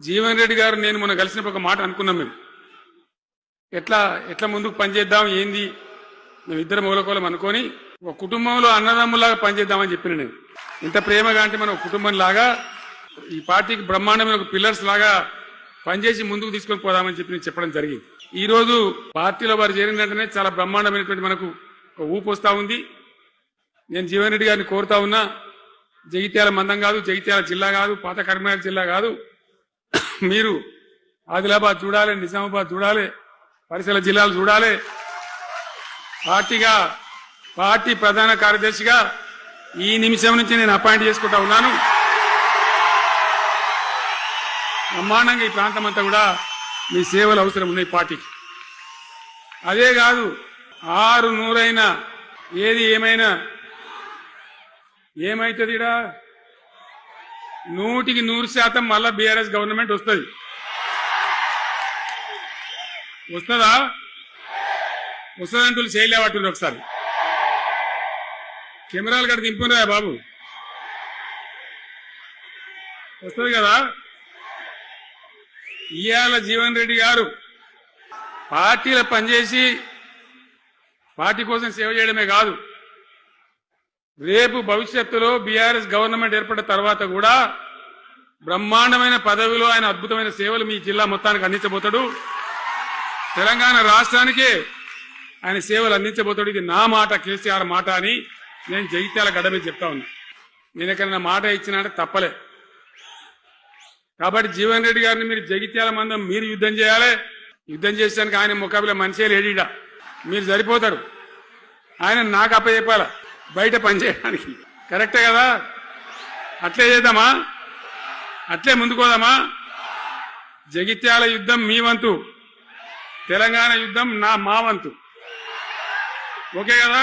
జీవన్ రెడ్డి గారు నేను మొన్న కలిసినప్పుడు ఒక మాట అనుకున్నాం. మేము ఎట్లా ఎట్లా ముందుకు పనిచేద్దాం ఏంది మేము ఇద్దరు మూలకోలం అనుకొని ఒక కుటుంబంలో అన్నదమ్ములాగా పనిచేద్దామని చెప్పిన నేను. ఇంత ప్రేమగా అంటే మనం కుటుంబం లాగా ఈ పార్టీకి బ్రహ్మాండమైన ఒక పిల్లర్స్ లాగా పనిచేసి ముందుకు తీసుకొని పోదామని చెప్పి నేను చెప్పడం జరిగింది. ఈ రోజు పార్టీలో వారు చేరిన వెంటనే చాలా బ్రహ్మాండమైనటువంటి మనకు ఒక ఊపు వస్తా ఉంది. నేను జీవన్ రెడ్డి గారిని కోరుతా ఉన్నా, జగిత్యాల మందం కాదు, జగిత్యాల జిల్లా కాదు, పాత కరీంనగర్ జిల్లా కాదు, మీరు ఆదిలాబాద్ చూడాలి, నిజామాబాద్ చూడాలి, పరిసర జిల్లాలు చూడాలి. పార్టీ ప్రధాన కార్యదర్శిగా ఈ నిమిషం నుంచి నేను అపాయింట్ చేసుకుంటా ఉన్నాను. బ్రహ్మాండంగా ఈ ప్రాంతం అంతా కూడా మీ సేవలు అవసరం ఉన్నాయి పార్టీకి. అదే కాదు, 600 ఏది ఏమైనా ఏమైతుంది, 100% మళ్ళా బీఆర్ఎస్ గవర్నమెంట్ వస్తుంది. వస్తుందా? వస్తుందంటూ చేయలేవట్టుంది. ఒకసారి కెమెరాలు కట్ట దింపురా బాబు, వస్తుంది కదా. ఇవాళ జీవన్ రెడ్డి గారు పార్టీలో పనిచేసి పార్టీ కోసం సేవ చేయడమే కాదు, రేపు భవిష్యత్తులో బీఆర్ఎస్ గవర్నమెంట్ ఏర్పడిన తర్వాత కూడా బ్రహ్మాండమైన పదవిలో ఆయన అద్భుతమైన సేవలు మీ జిల్లా మొత్తానికి అందించబోతాడు. తెలంగాణ రాష్ట్రానికే ఆయన సేవలు అందించబోతాడు. ఇది నా మాట, కేసీఆర్ మాట అని నేను జగిత్యాల గడ్డ మీద చెప్తా ఉన్నా. నేను ఎక్కడైనా మాట ఇచ్చినంటే తప్పలే. కాబట్టి జీవన్ రెడ్డి గారిని మీరు జగిత్యాల మందం మీరు యుద్ధం చేయాలి. యుద్ధం చేసేదానికి ఆయన ముఖాబిల మనిషే లేడీడా, మీరు సరిపోతారు. ఆయన నాకు అప్పచెప్పాల బయట పనిచేయడానికి. కరెక్టే కదా? అట్లే చేద్దామా? అట్లే ముందుకోదామా? జగిత్యాల యుద్ధం మీ వంతు, తెలంగాణ యుద్ధం మా వంతు. ఓకే కదా?